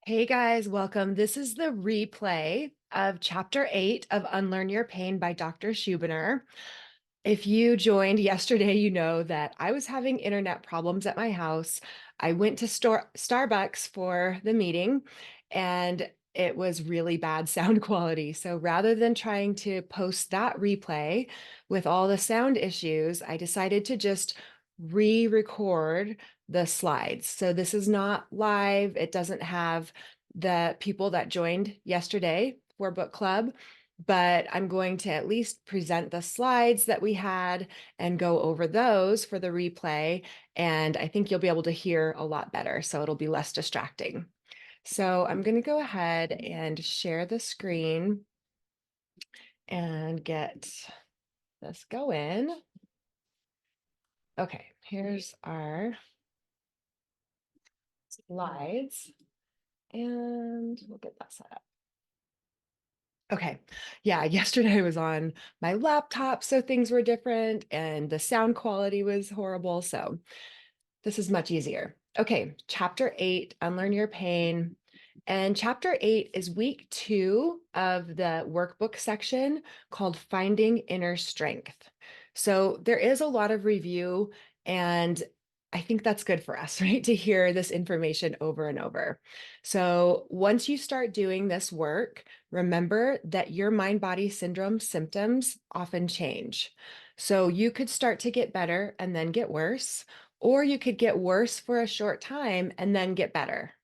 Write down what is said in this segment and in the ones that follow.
Hey guys, welcome. This is the replay of Chapter 8 of Unlearn Your Pain by Dr. Schubiner. If you joined yesterday, you know that I was having internet problems at my house. I went to Starbucks for the meeting and it was really bad sound quality. So rather than trying to post that replay with all the sound issues, I decided to just re-record the slides. So this is not live. It doesn't have the people that joined yesterday for book club, but I'm going to at least present the slides that we had and go over those for the replay. And I think you'll be able to hear a lot better, so it'll be less distracting. So I'm going to go ahead and share the screen and get this going. Okay, here's our slides, and we'll get that set up. Okay. Yeah, yesterday I was on my laptop, so things were different and the sound quality was horrible. So this is much easier. Okay, Chapter 8, Unlearn Your Pain. And Chapter 8 is week 2 of the workbook section called Finding Inner Strength. So there is a lot of review, and I think that's good for us, right? To hear this information over and over. So once you start doing this work, remember that your mind-body syndrome symptoms often change. So you could start to get better and then get worse, or you could get worse for a short time and then get better.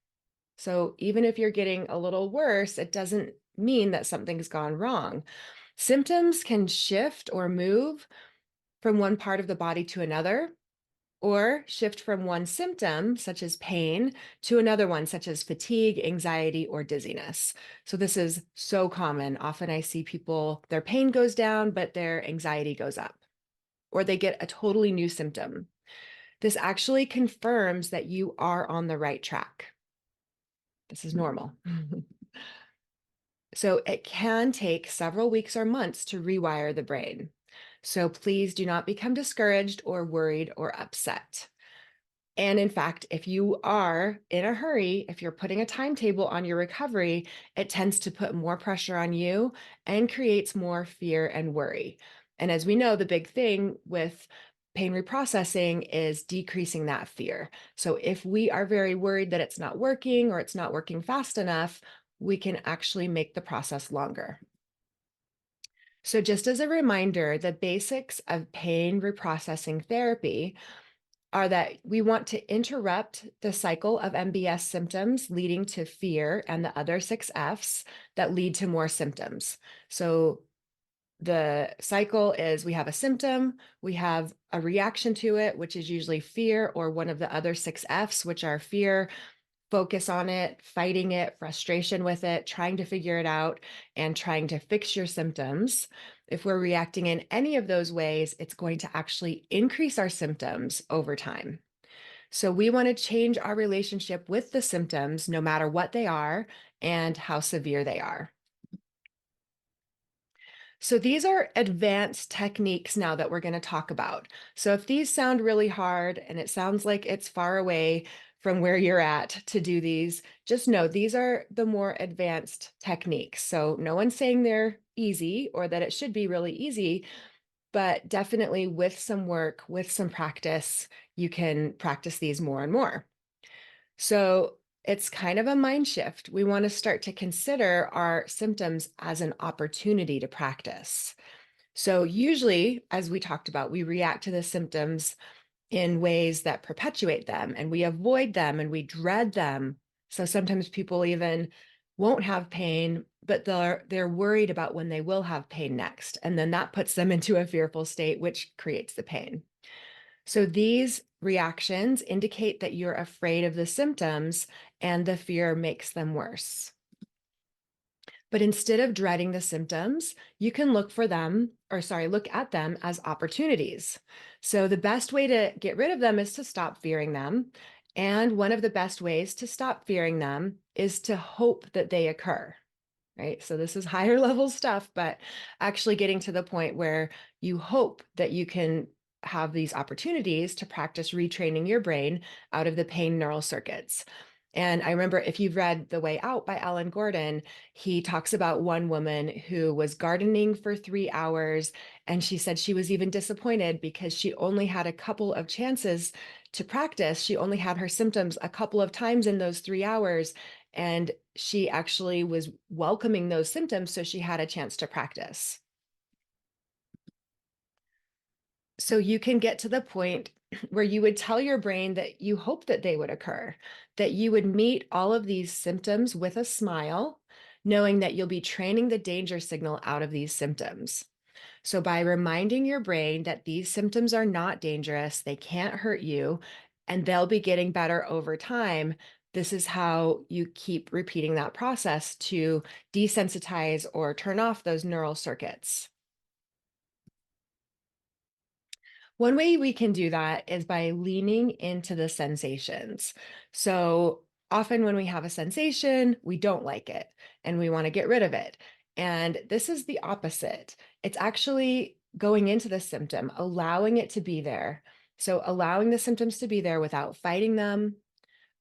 So even if you're getting a little worse, it doesn't mean that something's gone wrong. Symptoms can shift or move from one part of the body to another, or shift from one symptom, such as pain, to another one, such as fatigue, anxiety, or dizziness. So this is so common. Often I see people, their pain goes down, but their anxiety goes up, or they get a totally new symptom. This actually confirms that you are on the right track. This is normal. So it can take several weeks or months to rewire the brain. So please do not become discouraged or worried or upset. And in fact, if you are in a hurry, if you're putting a timetable on your recovery, it tends to put more pressure on you and creates more fear and worry. And as we know, the big thing with pain reprocessing is decreasing that fear. So if we are very worried that it's not working or it's not working fast enough, we can actually make the process longer. So just as a reminder, the basics of pain reprocessing therapy are that we want to interrupt the cycle of MBS symptoms leading to fear and the other 6 Fs that lead to more symptoms. So the cycle is we have a symptom, we have a reaction to it, which is usually fear, or one of the other 6 Fs, which are fear, focus on it, fighting it, frustration with it, trying to figure it out, and trying to fix your symptoms. If we're reacting in any of those ways, it's going to actually increase our symptoms over time. So we want to change our relationship with the symptoms, no matter what they are and how severe they are. So these are advanced techniques now that we're going to talk about. So if these sound really hard and it sounds like it's far away from where you're at to do these, just know these are the more advanced techniques. So no one's saying they're easy or that it should be really easy, but definitely with some work, with some practice, you can practice these more and more. So it's kind of a mind shift. We want to start to consider our symptoms as an opportunity to practice. So usually, as we talked about, we react to the symptoms in ways that perpetuate them, and we avoid them and we dread them. So sometimes people even won't have pain, but they're worried about when they will have pain next. And then that puts them into a fearful state, which creates the pain. So these reactions indicate that you're afraid of the symptoms and the fear makes them worse. But instead of dreading the symptoms, you can look at them as opportunities. So the best way to get rid of them is to stop fearing them. And one of the best ways to stop fearing them is to hope that they occur, right? So this is higher level stuff, but actually getting to the point where you hope that you can have these opportunities to practice retraining your brain out of the pain neural circuits. And I remember if you've read The Way Out by Alan Gordon, he talks about one woman who was gardening for 3 hours. And she said she was even disappointed because she only had a couple of chances to practice. She only had her symptoms a couple of times in those 3 hours. And she actually was welcoming those symptoms. So she had a chance to practice. So you can get to the point where you would tell your brain that you hope that they would occur, that you would meet all of these symptoms with a smile, knowing that you'll be training the danger signal out of these symptoms. So by reminding your brain that these symptoms are not dangerous, they can't hurt you, and they'll be getting better over time, this is how you keep repeating that process to desensitize or turn off those neural circuits. One way we can do that is by leaning into the sensations. So often when we have a sensation, we don't like it and we want to get rid of it. And this is the opposite. It's actually going into the symptom, allowing it to be there. So allowing the symptoms to be there without fighting them,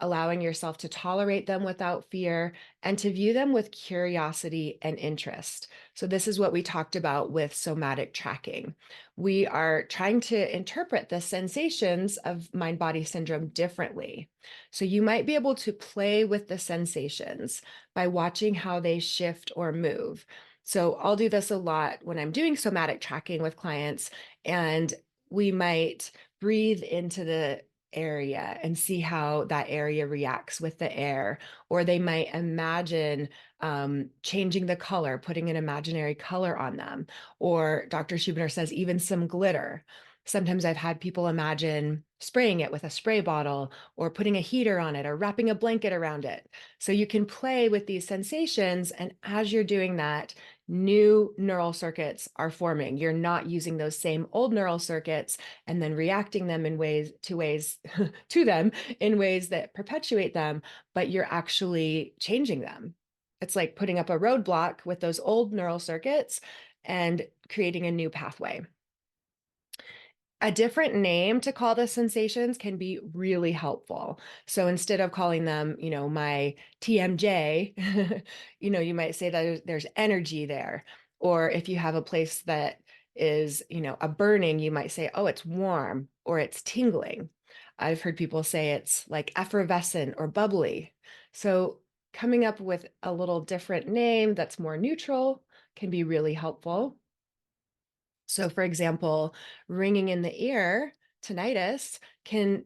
allowing yourself to tolerate them without fear, and to view them with curiosity and interest. So, this is what we talked about with somatic tracking. We are trying to interpret the sensations of mind body syndrome differently. So, you might be able to play with the sensations by watching how they shift or move. So, I'll do this a lot when I'm doing somatic tracking with clients, and we might breathe into the area and see how that area reacts with the air. Or they might imagine changing the color, putting an imaginary color on them. Or Dr. Schubiner says, even some glitter. Sometimes I've had people imagine spraying it with a spray bottle or putting a heater on it or wrapping a blanket around it. So you can play with these sensations. And as you're doing that, new neural circuits are forming. You're not using those same old neural circuits and then reacting them in ways to them in ways that perpetuate them, but you're actually changing them. It's like putting up a roadblock with those old neural circuits and creating a new pathway. A different name to call the sensations can be really helpful. So instead of calling them, my TMJ, you might say that there's energy there. Or if you have a place that is, a burning, you might say, oh, it's warm or it's tingling. I've heard people say it's like effervescent or bubbly. So coming up with a little different name that's more neutral can be really helpful. So for example, ringing in the ear, tinnitus,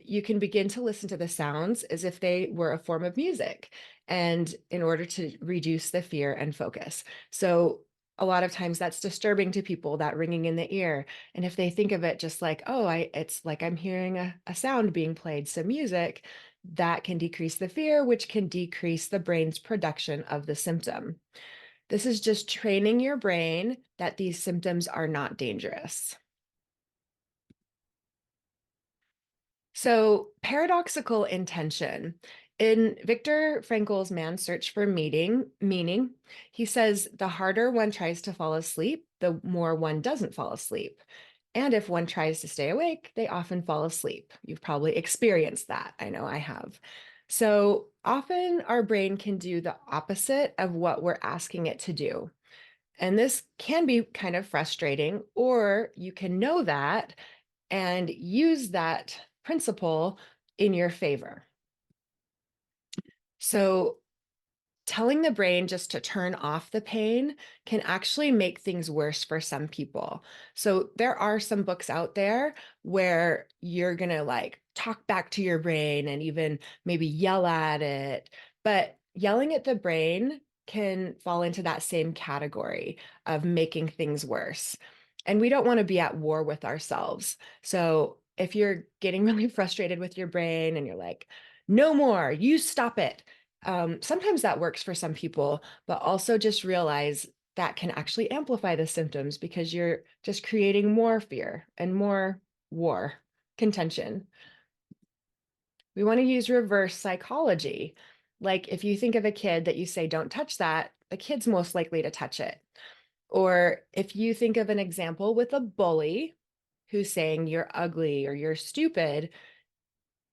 you can begin to listen to the sounds as if they were a form of music, and in order to reduce the fear and focus. So a lot of times that's disturbing to people, that ringing in the ear. And if they think of it just like, oh, it's like I'm hearing a sound being played, some music, that can decrease the fear, which can decrease the brain's production of the symptom. This is just training your brain that these symptoms are not dangerous. So, paradoxical intention. In Viktor Frankl's Man's Search for Meaning, he says the harder one tries to fall asleep, the more one doesn't fall asleep. And if one tries to stay awake, they often fall asleep. You've probably experienced that. I know I have. So often our brain can do the opposite of what we're asking it to do. And this can be kind of frustrating, or you can know that and use that principle in your favor. So telling the brain just to turn off the pain can actually make things worse for some people. So there are some books out there where you're going to like talk back to your brain and even maybe yell at it. But yelling at the brain can fall into that same category of making things worse. And we don't want to be at war with ourselves. So if you're getting really frustrated with your brain and you're like, no more, you stop it, sometimes that works for some people, but also just realize that can actually amplify the symptoms because you're just creating more fear and more war, contention. We want to use reverse psychology. Like if you think of a kid that you say, don't touch that, the kid's most likely to touch it. Or if you think of an example with a bully who's saying you're ugly or you're stupid,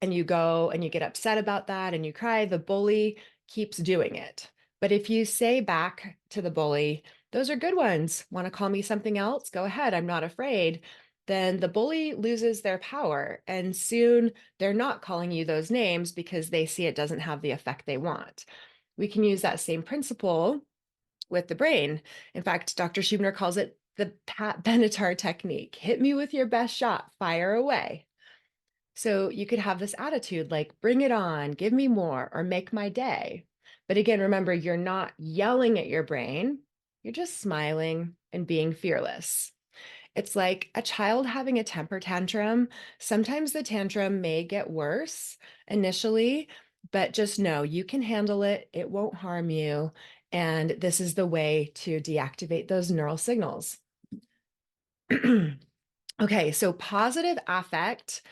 and you go and you get upset about that and you cry, the bully keeps doing it. But if you say back to the bully, those are good ones. Want to call me something else? Go ahead. I'm not afraid. Then the bully loses their power. And soon they're not calling you those names because they see it doesn't have the effect they want. We can use that same principle with the brain. In fact, Dr. Schubiner calls it the Pat Benatar technique. Hit me with your best shot, fire away. So you could have this attitude like, bring it on, give me more, or make my day. But again, remember, you're not yelling at your brain, you're just smiling and being fearless. It's like a child having a temper tantrum. Sometimes the tantrum may get worse initially, but just know you can handle it. It won't harm you. And this is the way to deactivate those neural signals. Okay, so positive affect,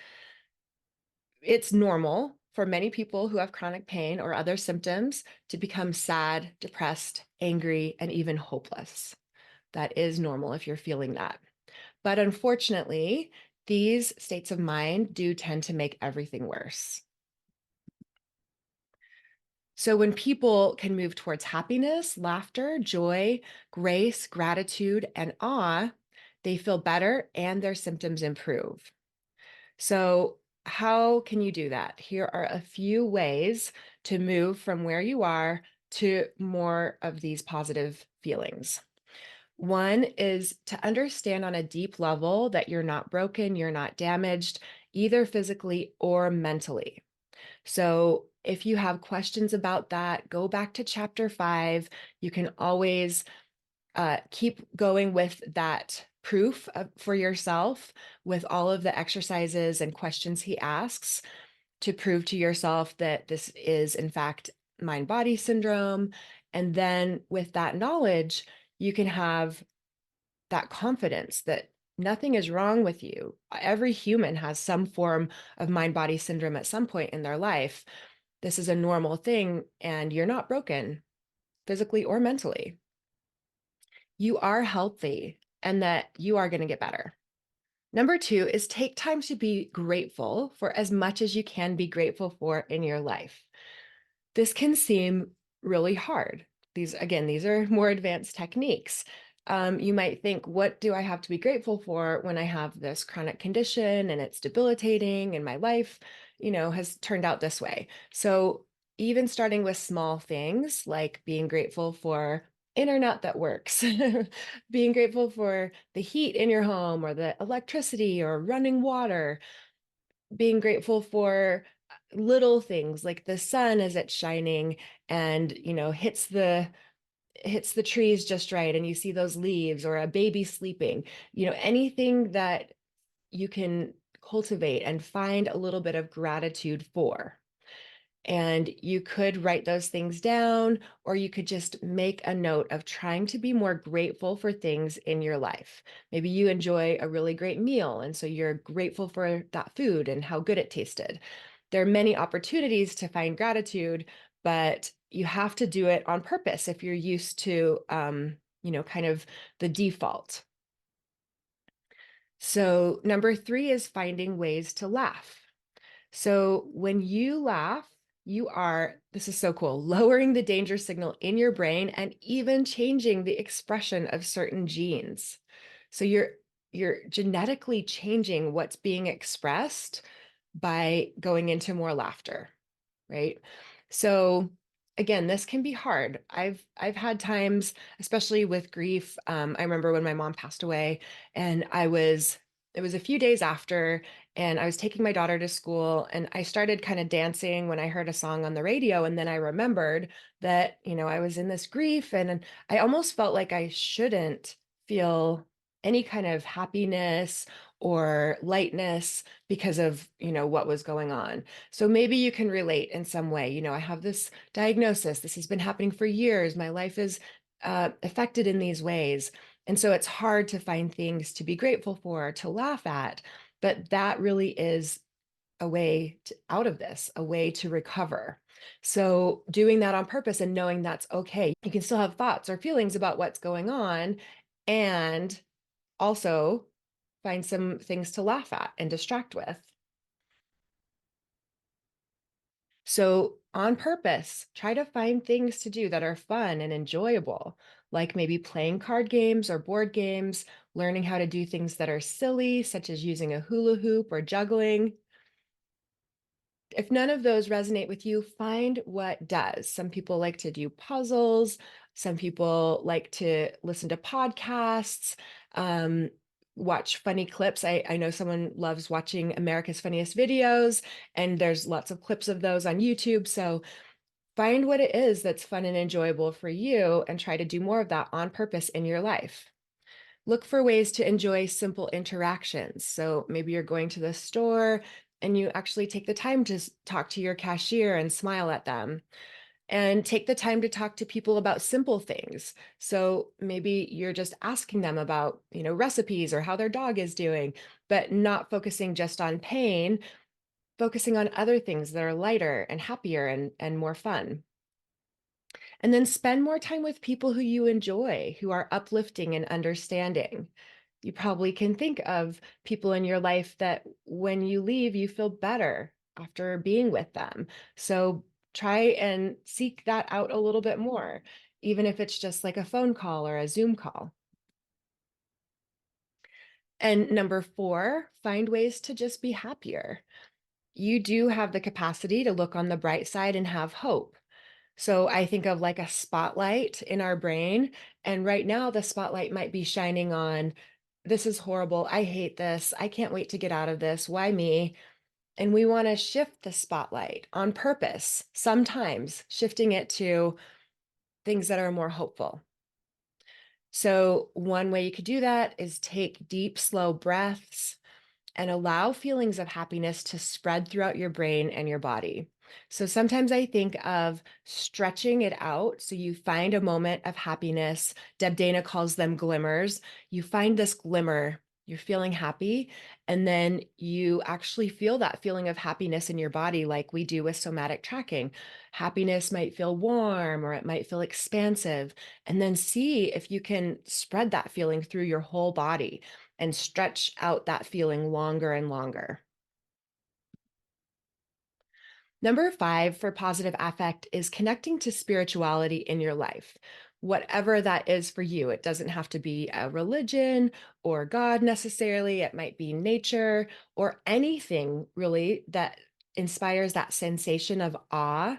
it's normal for many people who have chronic pain or other symptoms to become sad, depressed, angry, and even hopeless. That is normal if you're feeling that. But unfortunately, these states of mind do tend to make everything worse. So when people can move towards happiness, laughter, joy, grace, gratitude, and awe, they feel better and their symptoms improve. So, how can you do that? Here are a few ways to move from where you are to more of these positive feelings. One is to understand on a deep level that you're not broken, you're not damaged, either physically or mentally. So, if you have questions about that, go back to chapter 5. You can always keep going with that proof for yourself with all of the exercises and questions he asks to prove to yourself that this is, in fact, mind body syndrome. And then with that knowledge, you can have that confidence that nothing is wrong with you. Every human has some form of mind body syndrome at some point in their life. This is a normal thing, and you're not broken physically or mentally. You are healthy and that you are going to get better. Number 2 is take time to be grateful for as much as you can be grateful for in your life. This can seem really hard. These are more advanced techniques. You might think, what do I have to be grateful for when I have this chronic condition and it's debilitating and my life, has turned out this way? So even starting with small things like being grateful for internet that works, being grateful for the heat in your home or the electricity or running water, being grateful for little things like the sun as it's shining and hits the trees just right and you see those leaves or a baby sleeping, anything that you can cultivate and find a little bit of gratitude for. And you could write those things down, or you could just make a note of trying to be more grateful for things in your life. Maybe you enjoy a really great meal, and so you're grateful for that food and how good it tasted. There are many opportunities to find gratitude, but you have to do it on purpose if you're used to, kind of the default. So, number 3 is finding ways to laugh. So when you laugh, this is so cool, lowering the danger signal in your brain and even changing the expression of certain genes. So you're genetically changing what's being expressed by going into more laughter, right? So again, this can be hard. I've had times, especially with grief. I remember when my mom passed away, and it was a few days after, and I was taking my daughter to school, and I started kind of dancing when I heard a song on the radio, and then I remembered that I was in this grief, and I almost felt like I shouldn't feel any kind of happiness or lightness because of what was going on. So maybe you can relate in some way. I have this diagnosis. This has been happening for years. My life is affected in these ways. And so it's hard to find things to be grateful for, to laugh at. But that really is a way out of this, a way to recover. So doing that on purpose and knowing that's okay. You can still have thoughts or feelings about what's going on and also find some things to laugh at and distract with. So, on purpose, try to find things to do that are fun and enjoyable, like maybe playing card games or board games, learning how to do things that are silly, such as using a hula hoop or juggling. If none of those resonate with you, find what does. Some people like to do puzzles, some people like to listen to podcasts, um, watch funny clips. I know someone loves watching America's Funniest Videos, and there's lots of clips of those on YouTube. So find what it is that's fun and enjoyable for you and try to do more of that on purpose in your life. Look for ways to enjoy simple interactions. So maybe you're going to the store and you actually take the time to talk to your cashier and smile at them. And take the time to talk to people about simple things. So maybe you're just asking them about, recipes or how their dog is doing, but not focusing just on pain, focusing on other things that are lighter and happier and more fun. And then spend more time with people who you enjoy, who are uplifting and understanding. You probably can think of people in your life that when you leave, you feel better after being with them. So try and seek that out a little bit more, even if it's just like a phone call or a Zoom call. And number four, find ways to just be happier. You do have the capacity to look on the bright side and have hope. So I think of like a spotlight in our brain. And right now, the spotlight might be shining on this is horrible. I hate this. I can't wait to get out of this. Why me? And we want to shift the spotlight on purpose, sometimes shifting it to things that are more hopeful. So, one way you could do that is take deep, slow breaths and allow feelings of happiness to spread throughout your brain and your body. So sometimes I think of stretching it out. So you find a moment of happiness. Deb Dana calls them glimmers. You find this glimmer, you're feeling happy, and then you actually feel that feeling of happiness in your body, like we do with somatic tracking. Happiness might feel warm or it might feel expansive. And then see if you can spread that feeling through your whole body and stretch out that feeling longer and longer. Number five for positive affect is connecting to spirituality in your life, whatever that is for you. It doesn't have to be a religion or God necessarily. It might be nature or anything really that inspires that sensation of awe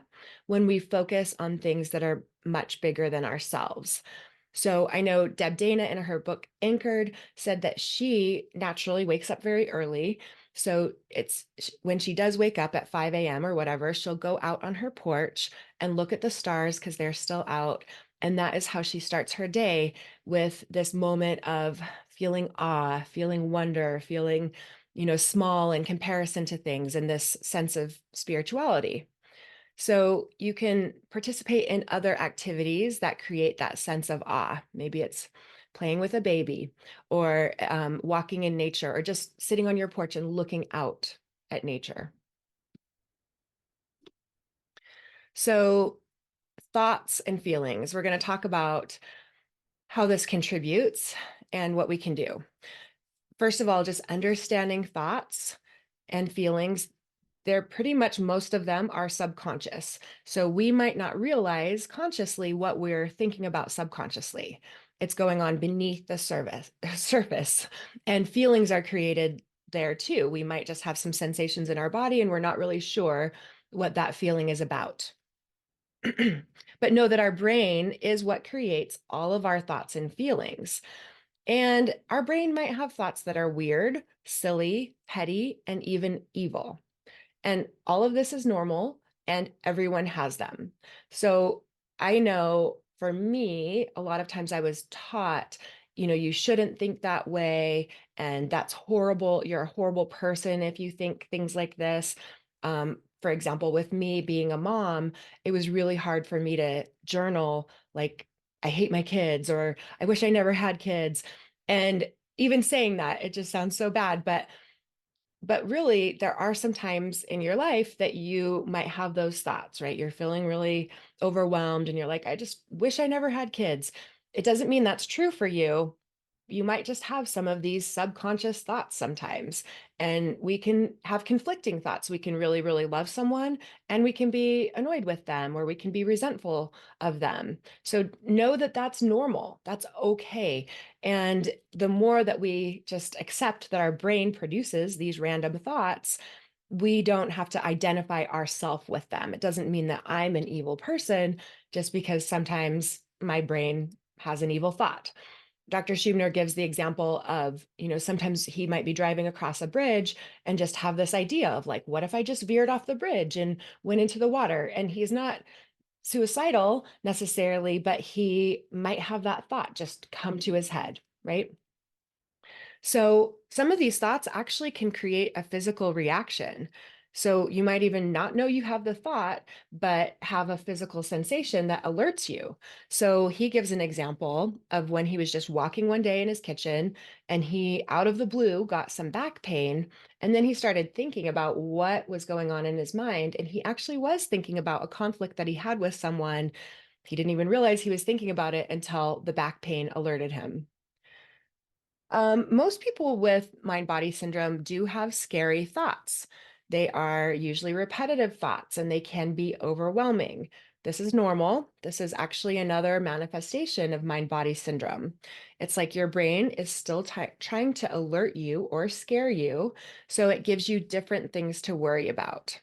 when we focus on things that are much bigger than ourselves. So I know Deb Dana in her book Anchored said that she naturally wakes up very early. So it's when she does wake up at 5 a.m. or whatever, she'll go out on her porch and look at the stars because they're still out. And that is how she starts her day, with this moment of feeling awe, feeling wonder, feeling, small in comparison to things, and this sense of spirituality. So you can participate in other activities that create that sense of awe. Maybe it's playing with a baby or walking in nature or just sitting on your porch and looking out at nature. So, thoughts and feelings. We're going to talk about how this contributes and what we can do. First of all, just understanding thoughts and feelings. They're pretty much, most of them are subconscious. So we might not realize consciously what we're thinking about subconsciously. It's going on beneath the surface. And feelings are created there too. We might just have some sensations in our body and we're not really sure what that feeling is about. But know that our brain is what creates all of our thoughts and feelings. And our brain might have thoughts that are weird, silly, petty, and even evil. And all of this is normal and everyone has them. So I know for me, a lot of times I was taught, you shouldn't think that way. And that's horrible. You're a horrible person if you think things like this. For example, with me being a mom, it was really hard for me to journal, like, I hate my kids or I wish I never had kids. And even saying that, it just sounds so bad. But really, there are some times in your life that you might have those thoughts, right? You're feeling really overwhelmed and you're like, I just wish I never had kids. It doesn't mean that's true for you, you might just have some of these subconscious thoughts sometimes. And we can have conflicting thoughts. We can really, really love someone and we can be annoyed with them or we can be resentful of them. So know that that's normal. That's okay. And the more that we just accept that our brain produces these random thoughts, we don't have to identify ourself with them. It doesn't mean that I'm an evil person just because sometimes my brain has an evil thought. Dr. Schubiner gives the example of, sometimes he might be driving across a bridge and just have this idea of like, what if I just veered off the bridge and went into the water? And he's not suicidal necessarily, but he might have that thought just come to his head, right? So some of these thoughts actually can create a physical reaction. So you might even not know you have the thought, but have a physical sensation that alerts you. So he gives an example of when he was just walking one day in his kitchen and he, out of the blue, got some back pain. And then he started thinking about what was going on in his mind. And he actually was thinking about a conflict that he had with someone. He didn't even realize he was thinking about it until the back pain alerted him. Most people with mind body syndrome do have scary thoughts. They are usually repetitive thoughts and they can be overwhelming. This is normal. This is actually another manifestation of mind body syndrome. It's like your brain is still trying to alert you or scare you, so it gives you different things to worry about.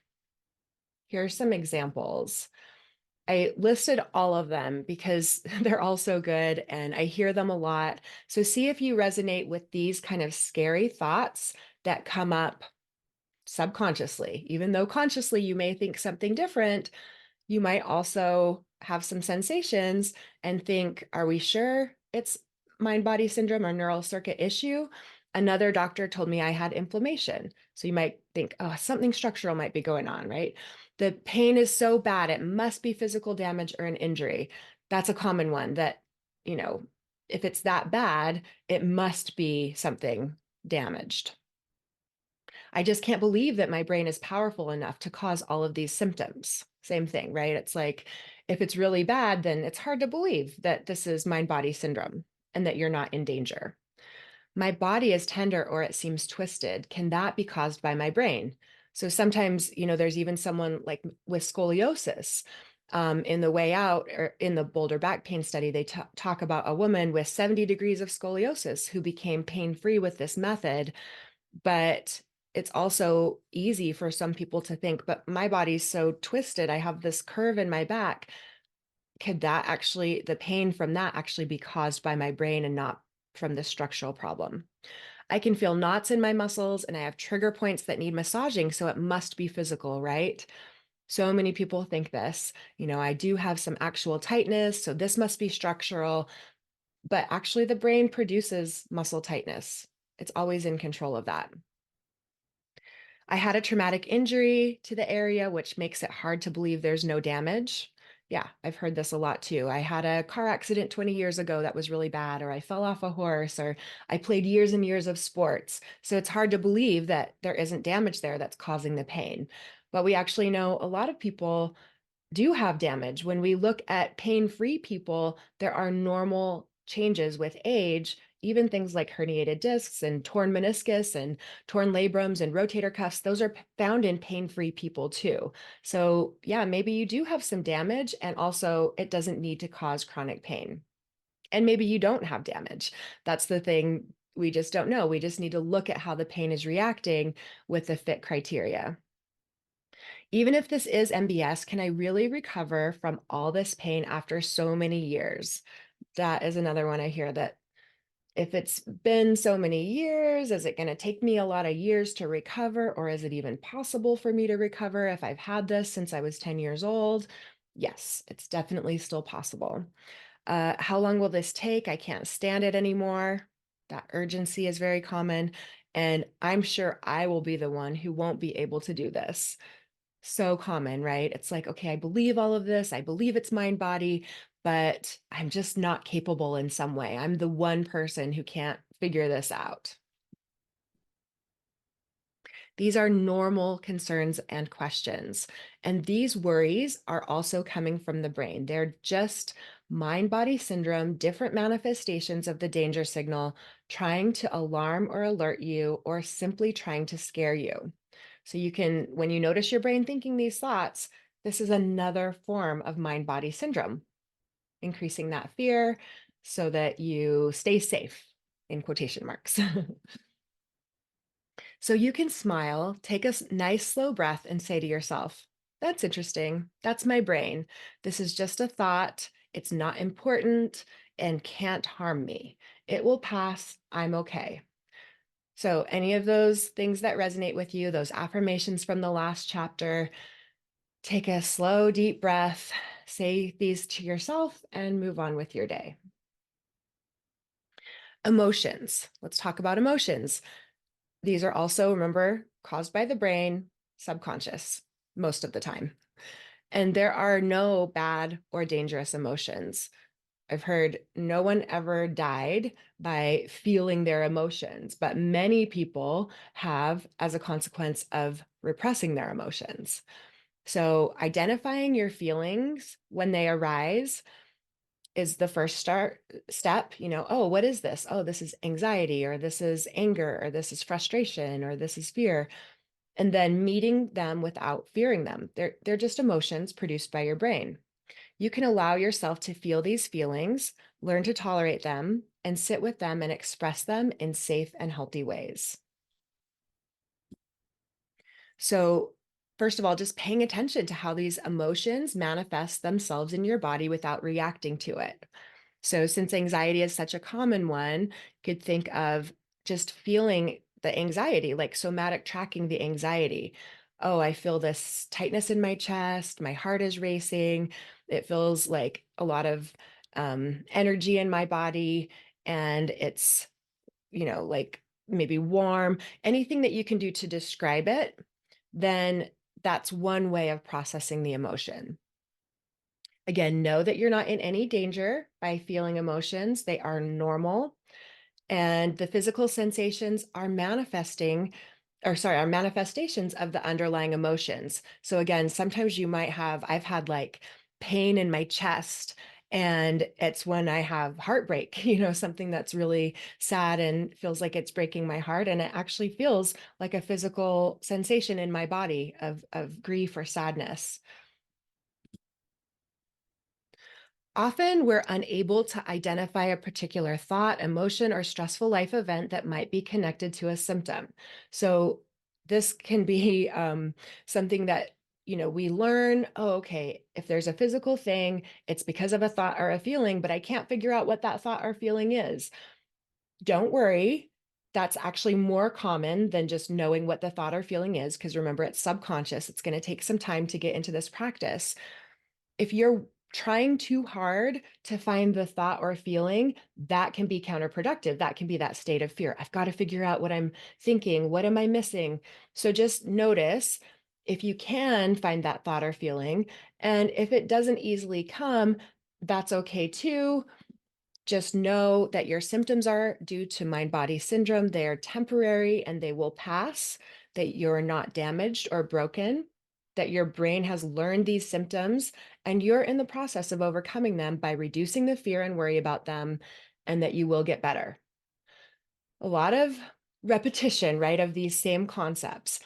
Here are some examples. I listed all of them because they're all so good and I hear them a lot. So see if you resonate with these kind of scary thoughts that come up subconsciously. Even though consciously you may think something different, you might also have some sensations and think, are we sure it's mind body syndrome or neural circuit issue? Another doctor told me I had inflammation. So you might think, oh, something structural might be going on, right? The pain is so bad, it must be physical damage or an injury. That's a common one that, you know, if it's that bad, it must be something damaged. I just can't believe that my brain is powerful enough to cause all of these symptoms. Same thing, right? It's like if it's really bad, then it's hard to believe that this is mind body syndrome and that you're not in danger. My body is tender or it seems twisted. Can that be caused by my brain? So sometimes, there's even someone like with scoliosis. In the way out or in the Boulder back pain study, they talk about a woman with 70 degrees of scoliosis who became pain free with this method, but it's also easy for some people to think, but my body's so twisted. I have this curve in my back. Could the pain from that actually be caused by my brain and not from the structural problem? I can feel knots in my muscles and I have trigger points that need massaging. So it must be physical, right? So many people think this, I do have some actual tightness. So this must be structural, but actually the brain produces muscle tightness. It's always in control of that. I had a traumatic injury to the area, which makes it hard to believe there's no damage. Yeah, I've heard this a lot too. I had a car accident 20 years ago that was really bad, or I fell off a horse, or I played years and years of sports. So it's hard to believe that there isn't damage there that's causing the pain. But we actually know a lot of people do have damage. When we look at pain-free people, there are normal changes with age, even things like herniated discs and torn meniscus and torn labrums and rotator cuffs. Those are found in pain-free people too. So yeah, maybe you do have some damage and also it doesn't need to cause chronic pain. And maybe you don't have damage. That's the thing. We just don't know. We just need to look at how the pain is reacting with the fit criteria. Even if this is MBS, can I really recover from all this pain after so many years? That is another one I hear, that if it's been so many years, is it going to take me a lot of years to recover, or is it even possible for me to recover if I've had this since I was 10 years old? Yes, it's definitely still possible. How long will this take? I can't stand it anymore. That urgency is very common. And I'm sure I will be the one who won't be able to do this. So common, right? It's like, okay, I believe all of this. I believe it's mind body, but I'm just not capable in some way. I'm the one person who can't figure this out. These are normal concerns and questions. And these worries are also coming from the brain. They're just mind body syndrome, different manifestations of the danger signal, trying to alarm or alert you, or simply trying to scare you. So you can, when you notice your brain thinking these thoughts, this is another form of mind body syndrome, increasing that fear so that you stay safe, in quotation marks. So you can smile, take a nice slow breath, and say to yourself, that's interesting. That's my brain. This is just a thought. It's not important and can't harm me. It will pass. I'm okay. So, any of those things that resonate with you, those affirmations from the last chapter, take a slow, deep breath, say these to yourself, and move on with your day. Emotions. Let's talk about emotions. These are also, remember, caused by the brain, subconscious, most of the time. And there are no bad or dangerous emotions. I've heard no one ever died by feeling their emotions, but many people have as a consequence of repressing their emotions. So, identifying your feelings when they arise is the first step. Oh, what is this? Oh, this is anxiety, or this is anger, or this is frustration, or this is fear. And then meeting them without fearing them. They're just emotions produced by your brain. You can allow yourself to feel these feelings, learn to tolerate them, and sit with them and express them in safe and healthy ways. So, first of all, just paying attention to how these emotions manifest themselves in your body without reacting to it. So, since anxiety is such a common one, you could think of just feeling the anxiety, like somatic tracking the anxiety. Oh, I feel this tightness in my chest. My heart is racing. It feels like a lot of energy in my body. And it's, like maybe warm. Anything that you can do to describe it, then that's one way of processing the emotion. Again, know that you're not in any danger by feeling emotions. They are normal. And the physical sensations are are manifestations of the underlying emotions. So again, sometimes I've had like pain in my chest, and it's when I have heartbreak, something that's really sad and feels like it's breaking my heart. And it actually feels like a physical sensation in my body of grief or sadness. Often, we're unable to identify a particular thought, emotion, or stressful life event that might be connected to a symptom. So, this can be something that we learn. Oh, okay, if there's a physical thing, it's because of a thought or a feeling, but I can't figure out what that thought or feeling is. Don't worry. That's actually more common than just knowing what the thought or feeling is, because remember, it's subconscious. It's going to take some time to get into this practice. If you're trying too hard to find the thought or feeling, that can be counterproductive. That can be that state of fear. I've got to figure out what I'm thinking. What am I missing? So just notice if you can find that thought or feeling. And if it doesn't easily come, that's okay too. Just know that your symptoms are due to mind body syndrome. They are temporary and they will pass, that you're not damaged or broken, that your brain has learned these symptoms, and you're in the process of overcoming them by reducing the fear and worry about them, and that you will get better. A lot of repetition, right, of these same concepts.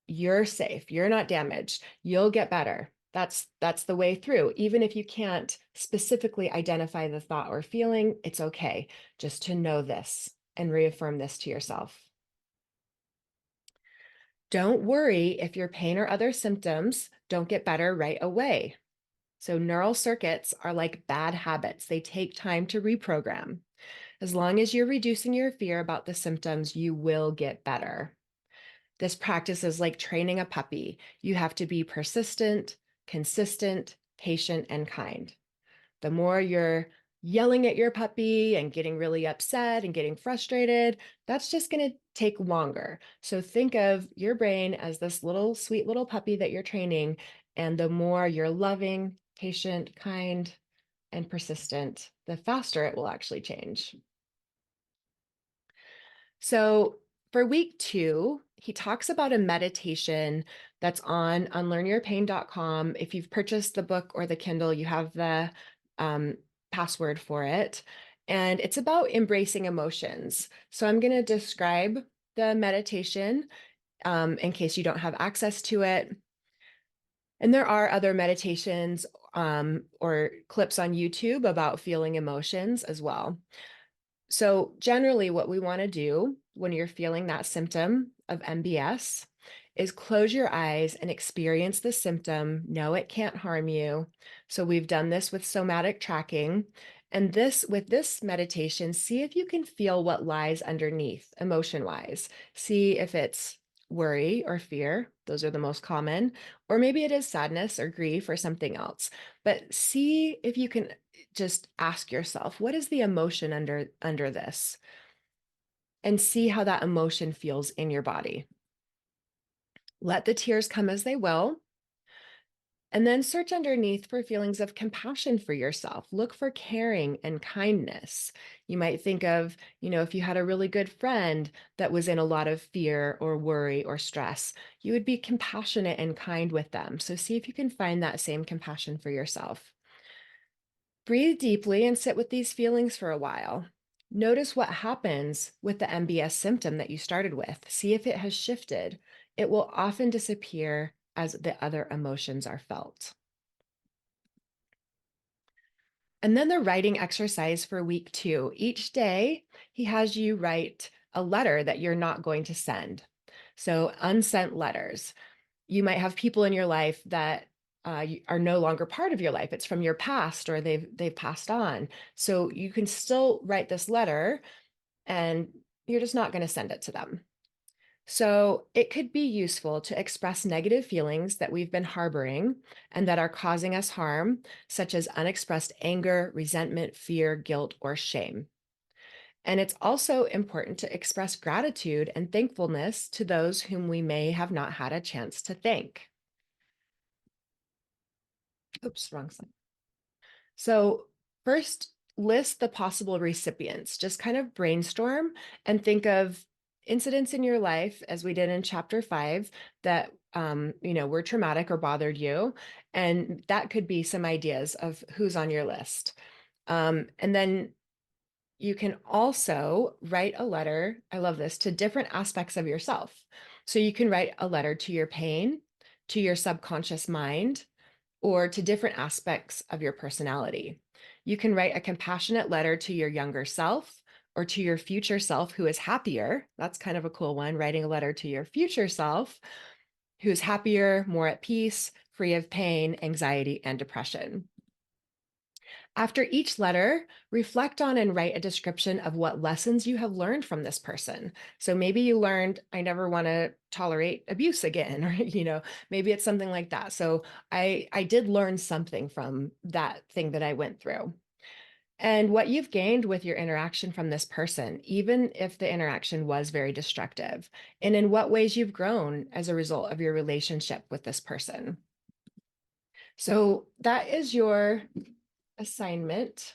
You're safe. You're not damaged. You'll get better. That's the way through. Even if you can't specifically identify the thought or feeling, it's okay just to know this and reaffirm this to yourself. Don't worry if your pain or other symptoms don't get better right away. So neural circuits are like bad habits. They take time to reprogram. As long as you're reducing your fear about the symptoms, you will get better. This practice is like training a puppy. You have to be persistent, consistent, patient, and kind. The more you're yelling at your puppy and getting really upset and getting frustrated, that's just going to take longer. So think of your brain as this little sweet little puppy that you're training. And the more you're loving, patient, kind, and persistent, the faster it will actually change. So for week 2, he talks about a meditation that's on unlearnyourpain.com. If you've purchased the book or the Kindle, you have the um, password for it. And it's about embracing emotions. So I'm going to describe the meditation in case you don't have access to it. And there are other meditations or clips on YouTube about feeling emotions as well. So, generally, what we want to do when you're feeling that symptom of MBS is close your eyes and experience the symptom. No, it can't harm you. So, we've done this with somatic tracking. And this, with this meditation, see if you can feel what lies underneath emotion wise. See if it's worry or fear. Those are the most common. Or maybe it is sadness or grief or something else. But see if you can just ask yourself, what is the emotion under this? And see how that emotion feels in your body. Let the tears come as they will. And then search underneath for feelings of compassion for yourself. Look for caring and kindness. You might think of, if you had a really good friend that was in a lot of fear or worry or stress, you would be compassionate and kind with them. So see if you can find that same compassion for yourself. Breathe deeply and sit with these feelings for a while. Notice what happens with the MBS symptom that you started with. See if it has shifted. It will often disappear as the other emotions are felt. And then the writing exercise for week 2. Each day, he has you write a letter that you're not going to send. So, unsent letters. You might have people in your life that are no longer part of your life. It's from your past or they've passed on. So you can still write this letter and you're just not going to send it to them. So it could be useful to express negative feelings that we've been harboring and that are causing us harm, such as unexpressed anger, resentment, fear, guilt, or shame. And it's also important to express gratitude and thankfulness to those whom we may have not had a chance to thank. Oops, wrong slide. So, first, list the possible recipients. Just kind of brainstorm and think of incidents in your life, as we did in chapter 5, that were traumatic or bothered you, and that could be some ideas of who's on your list. And then you can also write a letter. I love this, to different aspects of yourself. So you can write a letter to your pain, to your subconscious mind, or to different aspects of your personality. You can write a compassionate letter to your younger self or to your future self who is happier. That's kind of a cool one, writing a letter to your future self who's happier, more at peace, free of pain, anxiety, and depression. After each letter, reflect on and write a description of what lessons you have learned from this person. So maybe you learned, I never want to tolerate abuse again, or, maybe it's something like that. So I did learn something from that thing that I went through. And what you've gained with your interaction from this person, even if the interaction was very destructive, and in what ways you've grown as a result of your relationship with this person. So that is your assignment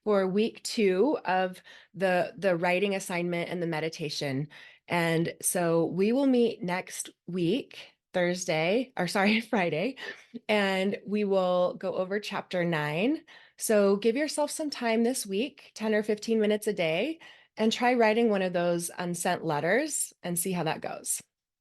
for week 2 of the writing assignment and the meditation. And so we will meet next week, Friday, and we will go over chapter 9. So give yourself some time this week, 10 or 15 minutes a day, and try writing one of those unsent letters and see how that goes.